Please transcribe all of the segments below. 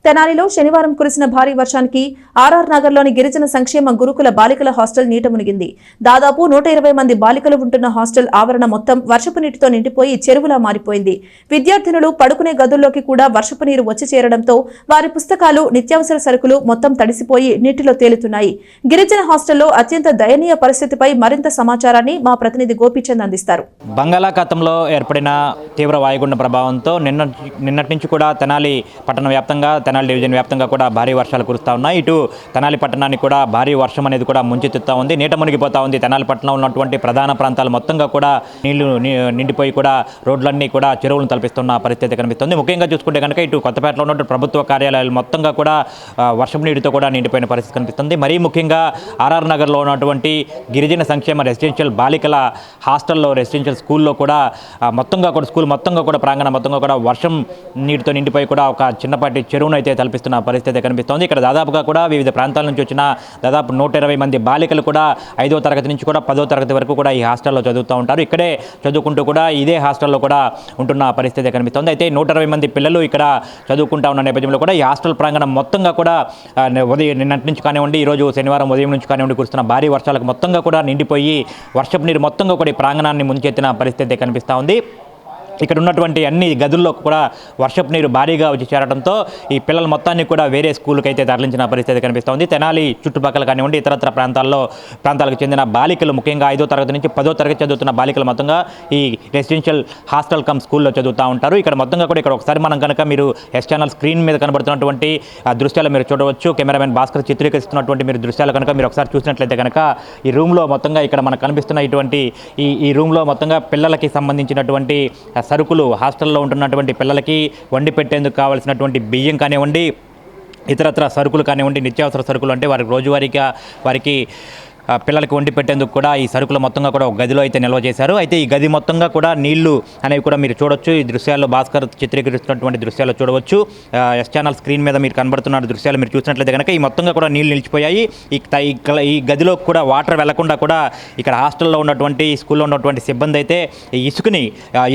తెనాలిలో శనివారం కురిసిన భారీ వర్షానికి ఆర్ఆర్ నగర్లోని గిరిజన సంక్షేమ గురుకుల బాలికల హాస్టల్ నీట మునిగింది. దాదాపు 120 మంది బాలికలు ఉంటున్న హాస్టల్ ఆవరణ మొత్తం వర్షపు నీటితో నిండిపోయి చెరువులా మారిపోయింది. విద్యార్థినులు పడుకునే గదుల్లోకి కూడా వర్షపు నీరు వచ్చి చేరడంతో వారి పుస్తకాలు, నిత్యావసర సరుకులు మొత్తం తడిసిపోయి నీటిలో తేలుతున్నాయి. గిరిజన హాస్టల్లో అత్యంత దయనీయ పరిస్థితిపై మరింత సమాచారాన్ని మా ప్రతినిధి గోపీచంద్ అందిస్తారు. బంగాళాఖాతంలో ఏర్పడిన తీవ్ర వాయుగుండ ప్రభావంతో నిన్నటి నుంచి కూడా తెనాలి పట్టణ వ్యాప్తంగా, తెనాలి డివిజన్ వ్యాప్తంగా కూడా భారీ వర్షాలు కురుస్తూ ఉన్నాయి. ఇటు తెనాలి పట్టణాన్ని కూడా భారీ వర్షం అనేది కూడా ముంచెత్తుతూ ఉంది, నీట మునిగిపోతూ ఉంది. తెనాలి పట్టణంలో ఉన్నటువంటి ప్రధాన ప్రాంతాలు మొత్తంగా కూడా నీళ్లు నిండిపోయి కూడా రోడ్లన్నీ కూడా చెరువులను తలపిస్తున్న పరిస్థితి కనిపిస్తుంది. ముఖ్యంగా చూసుకుంటే కనుక ఇటు కొత్తపేటలో ఉన్నటువంటి ప్రభుత్వ కార్యాలయాలు మొత్తంగా కూడా వర్షం నీటితో కూడా నిండిపోయిన పరిస్థితి కనిపిస్తుంది. మరీ ముఖ్యంగా ఆర్ఆర్ నగర్లో ఉన్నటువంటి గిరిజన సంక్షేమ రెసిడెన్షియల్ బాలికల హాస్టల్లో, రెసిడెన్షియల్ స్కూల్లో కూడా మొత్తంగా కూడా స్కూల్ మొత్తంగా కూడా ప్రాంగణం మొత్తంగా కూడా వర్షం నీటితో నిండిపోయి కూడా ఒక చిన్నపాటి చెరువును అయితే తలపిస్తున్న పరిస్థితి కనిపిస్తోంది. ఇక్కడ దాదాపుగా కూడా వివిధ ప్రాంతాల నుంచి వచ్చిన దాదాపు 120 మంది బాలికలు కూడా 5వ తరగతి నుంచి కూడా 10వ తరగతి వరకు కూడా ఈ హాస్టల్లో చదువుతూ ఉంటారు. ఇక్కడే చదువుకుంటూ కూడా ఇదే హాస్టల్లో కూడా ఉంటున్న పరిస్థితి కనిపిస్తోంది. అయితే 120 మంది పిల్లలు ఇక్కడ చదువుకుంటా ఉన్న నేపథ్యంలో కూడా ఈ హాస్టల్ ప్రాంగణం మొత్తంగా కూడా ఉదయం నిన్నటి నుంచి కానివ్వండి, ఈరోజు శనివారం ఉదయం నుంచి కానివ్వండి కురుస్తున్న భారీ వర్షాలకు మొత్తంగా కూడా నిండిపోయి వర్షపు నీరు మొత్తంగా కూడా ఈ ప్రాంగణాన్ని ముంచెత్తిన పరిస్థితి కనిపిస్తూ ఉంది. ఇక్కడ ఉన్నటువంటి అన్ని గదుల్లో కూడా వర్షపు నీరు భారీగా వచ్చి చేరడంతో ఈ పిల్లల మొత్తాన్ని కూడా వేరే స్కూల్కి అయితే తరలించిన పరిస్థితి కనిపిస్తోంది. తెనాలి చుట్టుపక్కల కానివ్వండి, ఇతరత్ర ప్రాంతాలకు చెందిన బాలికలు, ముఖ్యంగా 5వ తరగతి నుంచి 10వ తరగతి చదువుతున్న బాలికలు మొత్తంగా ఈ రెసిడెన్షియల్ హాస్టల్ కమ్ స్కూల్లో చదువుతూ ఉంటారు. ఇక్కడ మొత్తంగా కూడా ఇక్కడ ఒకసారి మనం కనుక మీరు ఎస్ ఛానల్ స్క్రీన్ మీద కనబడుతున్నటువంటి దృశ్యాలు మీరు చూడవచ్చు. కెమెరామెన్ భాస్కర్ చిత్రీకరిస్తున్నటువంటి మీరు దృశ్యాలు కనుక మీరు ఒకసారి చూసినట్లయితే కనుక ఈ రూమ్లో మొత్తంగా ఇక్కడ మనకు కనిపిస్తున్న ఇటువంటి ఈ రూమ్లో మొత్తంగా పిల్లలకి సంబంధించినటువంటి సరుకులు, హాస్టల్లో ఉంటున్నటువంటి పిల్లలకి వండి పెట్టేందుకు కావాల్సినటువంటి బియ్యం కానివ్వండి, ఇతరత్ర సరుకులు కానివ్వండి, నిత్యావసర సరుకులు అంటే వారికి పిల్లలకి వండి పెట్టేందుకు కూడా ఈ సరుకులు మొత్తంగా కూడా ఒక గదిలో అయితే నిల్వ చేశారు. అయితే ఈ గది మొత్తంగా కూడా నీళ్లు అనేవి కూడా మీరు చూడవచ్చు. ఈ దృశ్యాల్లో భాస్కర్ చిత్రీకరిస్తున్నటువంటి దృశ్యాలు చూడవచ్చు. ఎస్ ఛానల్ స్క్రీన్ మీద మీరు కనబడుతున్న దృశ్యాలు మీరు చూసినట్లయితే కనుక ఈ మొత్తంగా కూడా నీళ్లు నిలిచిపోయాయి. ఈ గదిలో కూడా వాటర్ వెళ్లకుండా కూడా ఇక్కడ హాస్టల్లో ఉన్నటువంటి, స్కూల్లో ఉన్నటువంటి సిబ్బంది అయితే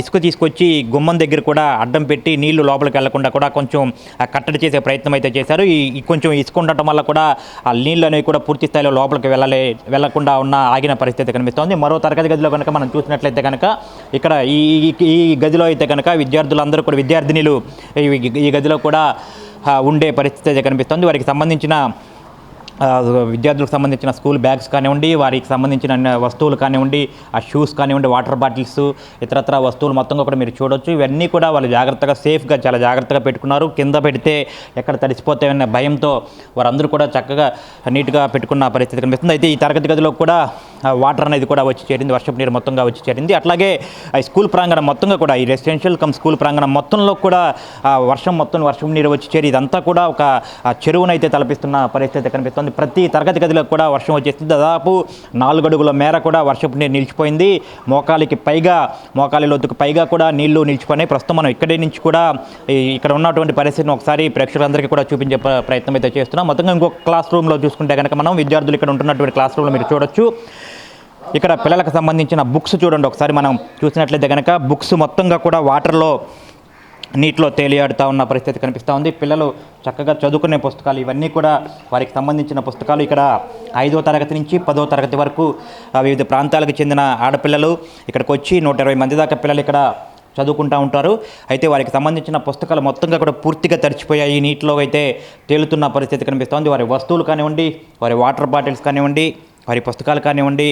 ఇసుక తీసుకొచ్చి గుమ్మం దగ్గర కూడా అడ్డం పెట్టి నీళ్లు లోపలికి వెళ్లకుండా కూడా కొంచెం కట్టడి చేసే ప్రయత్నం అయితే చేశారు. ఈ కొంచెం ఇసుక ఉండటం వల్ల కూడా ఆ నీళ్ళు అనేవి కూడా పూర్తి స్థాయిలో లోపలికి వెళ్లకుండా ఆగిన పరిస్థితి కనిపిస్తోంది. మరో తరగతి గదిలో కనుక మనం చూసినట్లయితే కనుక ఇక్కడ ఈ గదిలో అయితే కనుక విద్యార్థులందరూ కూడా, విద్యార్థినులు ఈ గదిలో కూడా ఉండే పరిస్థితి కనిపిస్తోంది. వారికి సంబంధించిన విద్యార్థులకు సంబంధించిన స్కూల్ బ్యాగ్స్ కానివ్వండి, వారికి సంబంధించిన వస్తువులు కానివ్వండి, ఆ షూస్ కానివ్వండి, వాటర్ బాటిల్స్, ఇతరత్ర వస్తువులు మొత్తంగా కూడా మీరు చూడవచ్చు. ఇవన్నీ కూడా వాళ్ళు జాగ్రత్తగా, సేఫ్గా, చాలా జాగ్రత్తగా పెట్టుకున్నారు. కింద పెడితే ఎక్కడ తడిసిపోతాయన్న భయంతో వారందరూ కూడా చక్కగా నీట్గా పెట్టుకున్న పరిస్థితి కనిపిస్తుంది. అయితే ఈ తరగతి గదిలో కూడా వాటర్ అనేది కూడా వచ్చి చేరింది, వర్షపు నీరు మొత్తంగా వచ్చి చేరింది. అట్లాగే ఈ స్కూల్ ప్రాంగణం మొత్తంగా కూడా, ఈ రెసిడెన్షియల్ కమ్ స్కూల్ ప్రాంగణం మొత్తంలో కూడా వర్షం నీరు వచ్చి చేరి ఇదంతా కూడా ఒక చెరువునైతే తలపిస్తున్న పరిస్థితి కనిపిస్తుంది. ప్రతి తరగతి గదిలో కూడా వర్షం వచ్చేస్తుంది. దాదాపు 4 అడుగుల మేర కూడా వర్షపు నీరు నిలిచిపోయింది. మోకాలి లోతుకు పైగా కూడా నీళ్లు నిలిచిపోయినాయి. ప్రస్తుతం మనం ఇక్కడి నుంచి కూడా ఇక్కడ ఉన్నటువంటి పరిస్థితిని ఒకసారి ప్రేక్షకులందరికీ కూడా చూపించే ప్రయత్నం అయితే చేస్తున్నాం. మొత్తంగా ఇంకొక క్లాస్ రూమ్లో చూసుకుంటే కనుక మనం విద్యార్థులు ఇక్కడ ఉంటున్నటువంటి క్లాస్ రూమ్లో మీరు చూడొచ్చు. ఇక్కడ పిల్లలకు సంబంధించిన బుక్స్ చూడండి ఒకసారి మనం చూసినట్లయితే కనుక బుక్స్ మొత్తంగా కూడా వాటర్లో, నీటిలో తేలియాడుతూ ఉన్న పరిస్థితి కనిపిస్తూ ఉంది. పిల్లలు చక్కగా చదువుకునే పుస్తకాలు, ఇవన్నీ కూడా వారికి సంబంధించిన పుస్తకాలు. ఇక్కడ 5వ తరగతి నుంచి 10వ తరగతి వరకు వివిధ ప్రాంతాలకు చెందిన ఆడపిల్లలు ఇక్కడికి వచ్చి 120 మంది దాకా పిల్లలు ఇక్కడ చదువుకుంటూ ఉంటారు. అయితే వారికి సంబంధించిన పుస్తకాలు మొత్తంగా కూడా పూర్తిగా తడిచిపోయాయి, నీటిలో అయితే తేలుతున్న పరిస్థితి కనిపిస్తోంది. వారి వస్తువులు కానివ్వండి, వారి వాటర్ బాటిల్స్ కానివ్వండి, వారి పుస్తకాలు కానివ్వండి,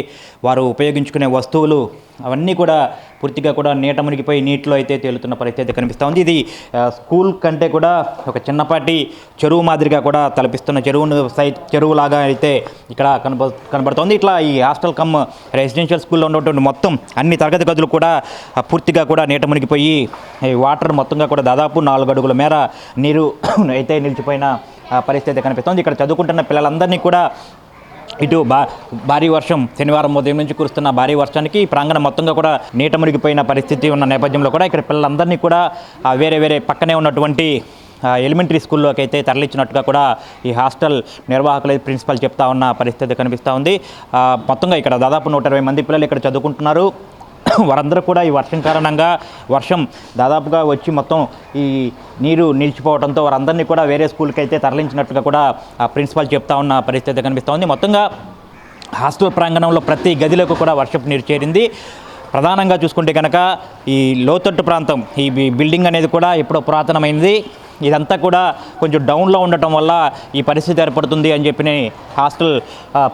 వారు ఉపయోగించుకునే వస్తువులు అవన్నీ కూడా పూర్తిగా కూడా నీట మునిగిపోయి నీటిలో అయితే తేలుతున్న పరిస్థితి కనిపిస్తూ ఉంది. ఇది స్కూల్ కంటే కూడా ఒక చిన్నపాటి చెరువు మాదిరిగా కూడా తలపిస్తున్న చెరువులాగా అయితే ఇక్కడ కనబడుతోంది. ఇట్లా ఈ హాస్టల్ కమ్ రెసిడెన్షియల్ స్కూల్లో ఉన్నటువంటి మొత్తం అన్ని తరగతి గదులు కూడా పూర్తిగా కూడా నీట మునిగిపోయి వాటర్ మొత్తంగా కూడా దాదాపు 4 అడుగుల మేర నీరు అయితే నిలిచిపోయిన పరిస్థితి కనిపిస్తోంది. ఇక్కడ చదువుకుంటున్న పిల్లలందరినీ కూడా ఇటు భారీ వర్షం, శనివారం ఉదయం నుంచి కురుస్తున్న భారీ వర్షానికి ప్రాంగణం మొత్తంగా కూడా నీట మునిగిపోయిన పరిస్థితి ఉన్న నేపథ్యంలో కూడా ఇక్కడ పిల్లలందరినీ కూడా వేరే పక్కనే ఉన్నటువంటి ఎలిమెంటరీ స్కూల్లోకి అయితే తరలించినట్టుగా కూడా ఈ హాస్టల్ నిర్వాహకులు, ప్రిన్సిపల్ చెప్తా ఉన్న పరిస్థితి కనిపిస్తూ ఉంది. మొత్తంగా ఇక్కడ దాదాపు 120 మంది పిల్లలు ఇక్కడ చదువుకుంటున్నారు. వారందరూ కూడా ఈ వర్షం కారణంగా వర్షం దాదాపుగా వచ్చి మొత్తం ఈ నీరు నిలిచిపోవడంతో వారందరినీ కూడా వేరే స్కూల్కి అయితే తరలించినట్టుగా కూడా ఆ ప్రిన్సిపాల్ చెప్తా ఉన్న పరిస్థితి కనిపిస్తోంది. మొత్తంగా హాస్టల్ ప్రాంగణంలో ప్రతి గదిలోకి కూడా వర్షపు నీరు చేరింది. ప్రధానంగా చూసుకుంటే కనుక ఈ లోతట్టు ప్రాంతం ఈ బిల్డింగ్ అనేది కూడా ఎప్పుడో పురాతనమైంది. ఇదంతా కూడా కొంచెం డౌన్లో ఉండటం వల్ల ఈ పరిస్థితి ఏర్పడుతుంది అని చెప్పి హాస్టల్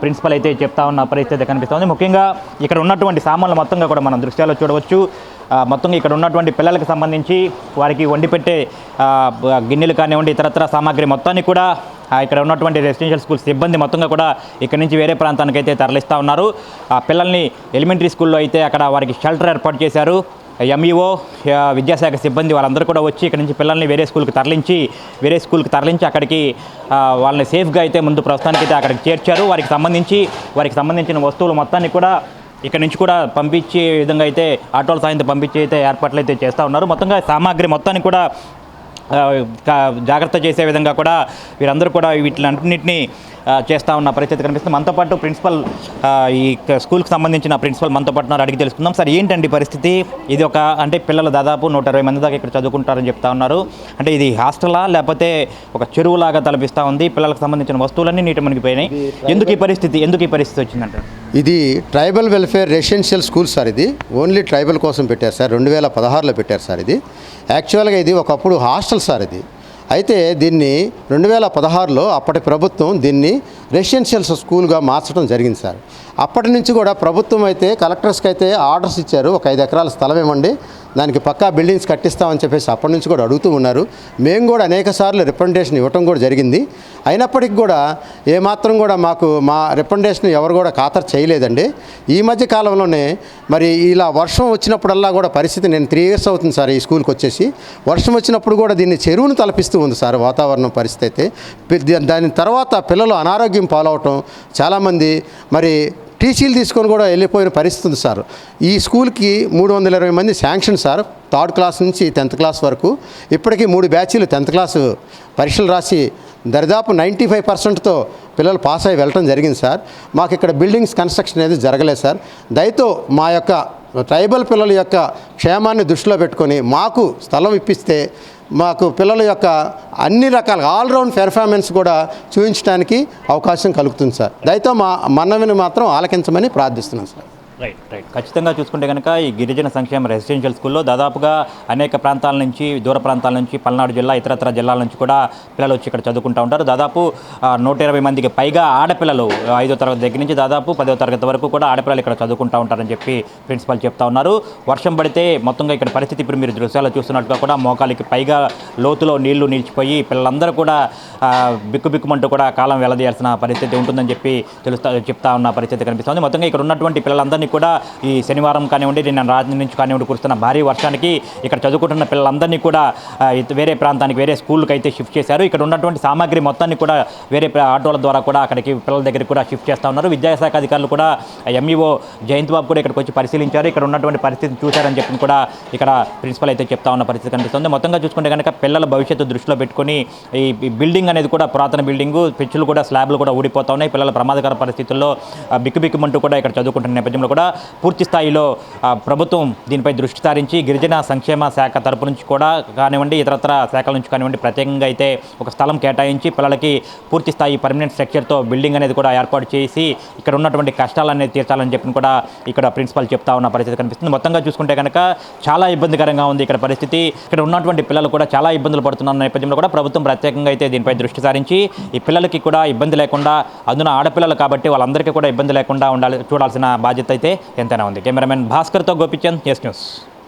ప్రిన్సిపల్ అయితే చెప్తా ఉన్న పరిస్థితి కనిపిస్తుంది. ముఖ్యంగా ఇక్కడ ఉన్నటువంటి సామాన్లు మొత్తంగా కూడా మనం దృశ్యాల్లో చూడవచ్చు. మొత్తంగా ఇక్కడ ఉన్నటువంటి పిల్లలకు సంబంధించి వారికి వండి పెట్టే గిన్నెలు కానివ్వండి, ఇతరత్ర సామాగ్రి మొత్తాన్ని కూడా ఇక్కడ ఉన్నటువంటి రెసిడెన్షియల్ స్కూల్ సిబ్బంది మొత్తంగా కూడా ఇక్కడ నుంచి వేరే ప్రాంతానికి అయితే తరలిస్తూ ఉన్నారు. ఆ పిల్లల్ని ఎలిమెంటరీ స్కూల్లో అయితే అక్కడ వారికి షెల్టర్ ఏర్పాటు చేశారు. ఎంఈఓ, విద్యాశాఖ సిబ్బంది వాళ్ళందరూ కూడా వచ్చి ఇక్కడ నుంచి పిల్లల్ని వేరే స్కూల్కి తరలించి అక్కడికి వాళ్ళని సేఫ్గా అయితే ముందు ప్రస్తుతానికి అయితే అక్కడికి చేర్చారు. వారికి సంబంధించిన వస్తువులు మొత్తాన్ని కూడా ఇక్కడ నుంచి కూడా పంపించే విధంగా అయితే ఆటోల సాయంతో పంపించి అయితే ఏర్పాట్లు అయితే చేస్తూ ఉన్నారు. మొత్తంగా సామాగ్రి మొత్తాన్ని కూడా జాగ్రత్త చేసే విధంగా కూడా వీరందరూ కూడా వీటిలన్నింటినీ చేస్తూ ఉన్న పరిస్థితి కనిపిస్తుంది. మనతో పాటు ప్రిన్సిపల్, ఈ స్కూల్కి సంబంధించిన ప్రిన్సిపల్ మనతో పాటు అడిగి తెలుసుకుందాం. సార్, ఏంటండి పరిస్థితి? ఇది అంటే పిల్లలు దాదాపు 120 మంది దాకా ఇక్కడ చదువుకుంటారని చెప్తా ఉన్నారు. అంటే ఇది హాస్టలా లేకపోతే ఒక చెరువులాగా తలపిస్తూ ఉంది? పిల్లలకు సంబంధించిన వస్తువులన్నీ నీటి మునిగిపోయినాయి. ఎందుకు ఈ పరిస్థితి వచ్చిందంటే? ఇది tribal welfare residential school sir. ఇది ఓన్లీ ట్రైబల్ కోసం పెట్టారు సార్. 2016లో పెట్టారు సార్. ఇది యాక్చువల్గా ఇది ఒకప్పుడు హాస్టల్ సార్. ఇది అయితే దీన్ని 2016లో అప్పటి ప్రభుత్వం దీన్ని రెసిడెన్షియల్ స్కూల్గా మార్చడం జరిగింది సార్. అప్పటి నుంచి కూడా ప్రభుత్వం అయితే కలెక్టర్స్కి అయితే ఆర్డర్స్ ఇచ్చారు, ఒక 5 ఎకరాల స్థలం ఇవ్వండి, దానికి పక్కా బిల్డింగ్స్ కట్టిస్తామని చెప్పేసి అప్పటి నుంచి కూడా అడుగుతూ ఉన్నారు. మేము కూడా అనేక సార్లు రిప్రజెంటేషన్ ఇవ్వటం కూడా జరిగింది. అయినప్పటికీ కూడా ఏమాత్రం కూడా మా రిప్రజెంటేషన్ ఎవరు కూడా ఖాతరు చేయలేదండి. ఈ మధ్య కాలంలోనే మరి ఇలా వర్షం వచ్చినప్పుడల్లా కూడా పరిస్థితి, నేను 3 years అవుతుంది సార్ ఈ స్కూల్కి వచ్చేసి, వర్షం వచ్చినప్పుడు కూడా దీన్ని చెరువును తలపిస్తూ ఉంది సార్ వాతావరణం పరిస్థితి అయితే. దాని తర్వాత పిల్లలు అనారోగ్యం పాలవటం, చాలామంది మరి టీసీలు తీసుకొని కూడా వెళ్ళిపోయిన పరిస్థితి ఉంది సార్. ఈ స్కూల్కి 320 మంది శాంక్షన్ సార్, 3rd క్లాస్ నుంచి 10th క్లాస్ వరకు. ఇప్పటికీ 3 బ్యాచీలు 10th క్లాసు పరీక్షలు రాసి దరిదాపు 95%తో పిల్లలు పాస్ అయ్యి వెళ్ళటం జరిగింది సార్. మాకు ఇక్కడ బిల్డింగ్స్ కన్స్ట్రక్షన్ అనేది జరగలేదు సార్. దయతో మా యొక్క ట్రైబల్ పిల్లల యొక్క క్షేమాన్ని దృష్టిలో పెట్టుకొని మాకు స్థలం ఇప్పిస్తే మాకు పిల్లల యొక్క అన్ని రకాల ఆల్రౌండ్ పెర్ఫార్మెన్స్ కూడా చూపించడానికి అవకాశం కలుగుతుంది సార్. దయతో మా మనవిని మాత్రం ఆలకించమని ప్రార్థిస్తున్నాం సార్. రైట్. ఖచ్చితంగా చూసుకుంటే కనుక ఈ గిరిజన సంక్షేమ రెసిడెన్షియల్ స్కూల్లో దాదాపుగా అనేక ప్రాంతాల నుంచి, దూర ప్రాంతాల నుంచి, పల్నాడు జిల్లా, ఇతరత్ర జిల్లాల నుంచి కూడా పిల్లలు వచ్చి ఇక్కడ చదువుకుంటూ ఉంటారు. దాదాపు 120 మందికి పైగా ఆడపిల్లలు 5వ తరగతి దగ్గర నుంచి దాదాపు 10వ తరగతి వరకు కూడా ఆడపిల్లలు ఇక్కడ చదువుకుంటూ ఉంటారని చెప్పి ప్రిన్సిపల్ చెప్తా ఉన్నారు. వర్షం పడితే మొత్తంగా ఇక్కడ పరిస్థితి ఇప్పుడు మీరు దృశ్యాలు చూస్తున్నట్టుగా కూడా మోకాలికి పైగా లోతులో నీళ్లు నిలిచిపోయి పిల్లలందరూ కూడా బిక్కుబిక్కుమంటూ కూడా కాలం వెళ్లదీయాల్సిన పరిస్థితి ఉంటుందని చెప్పి చెప్తా ఉన్న పరిస్థితి కనిపిస్తుంది. మొత్తంగా ఇక్కడ ఉన్నటువంటి పిల్లలందరినీ కూడా ఈ శనివారం కానివ్వండి, నిన్న రాత్రి నుంచి కానివ్వండి కురుస్తున్న భారీ వర్షానికి ఇక్కడ చదువుకుంటున్న పిల్లలందరినీ కూడా వేరే ప్రాంతానికి, వేరే స్కూల్కి అయితే షిఫ్ట్ చేశారు. ఇక్కడ ఉన్నటువంటి సామాగ్రి మొత్తాన్ని కూడా వేరే ఆటోల ద్వారా కూడా అక్కడికి పిల్లల దగ్గరికి కూడా షిఫ్ట్ చేస్తూ ఉన్నారు. విద్యాశాఖ అధికారులు కూడా ఎంఈఓ జయంత్ బాబు కూడా ఇక్కడికి వచ్చి పరిశీలించారు. ఇక్కడ ఉన్నటువంటి పరిస్థితిని చూశారని చెప్పి కూడా ఇక్కడ ప్రిన్సిపల్ అయితే చెప్తా ఉన్న పరిస్థితి కనిపిస్తుంది. మొత్తంగా చూసుకుంటే కనుక పిల్లల భవిష్యత్తు దృష్టిలో పెట్టుకొని ఈ బిల్డింగ్ అనేది కూడా పురాతన బిల్డింగు, పిచ్చులు కూడా, స్లాబ్లు కూడా ఊడిపోతూ ఉన్నాయి. పిల్లల ప్రమాదకర పరిస్థితుల్లో బిక్కుబిక్కుమంటూ కూడా ఇక్కడ చదువుకుంటున్న నేపథ్యంలో కూడా పూర్తి స్థాయిలో ప్రభుత్వం దీనిపై దృష్టి సారించి గిరిజన సంక్షేమ శాఖ తరపు నుంచి కూడా కానివ్వండి, ఇతరత్ర శాఖల నుంచి కానివ్వండి ప్రత్యేకంగా అయితే ఒక స్థలం కేటాయించి పిల్లలకి పూర్తి స్థాయి పర్మనెంట్ స్ట్రక్చర్తో బిల్డింగ్ అనేది కూడా ఏర్పాటు చేసి ఇక్కడ ఉన్నటువంటి కష్టాలు అనేది తీర్చాలని చెప్పి కూడా ఇక్కడ ప్రిన్సిపల్ చెప్తా ఉన్న పరిస్థితి కనిపిస్తుంది. మొత్తంగా చూసుకుంటే కనుక చాలా ఇబ్బందికరంగా ఉంది ఇక్కడ పరిస్థితి. ఇక్కడ ఉన్నటువంటి పిల్లలు కూడా చాలా ఇబ్బందులు పడుతున్న నేపథ్యంలో కూడా ప్రభుత్వం ప్రత్యేకంగా అయితే దీనిపై దృష్టి సారించి ఈ పిల్లలకి కూడా ఇబ్బంది లేకుండా, అందున ఆడపిల్లలు కాబట్టి వాళ్ళందరికీ కూడా ఇబ్బంది లేకుండా చూడాల్సిన బాధ్యత అయితే ఎంతైనా ఉంది. కెమెరామెన్ భాస్కర్తో గోపిచంద్, ఎస్ న్యూస్.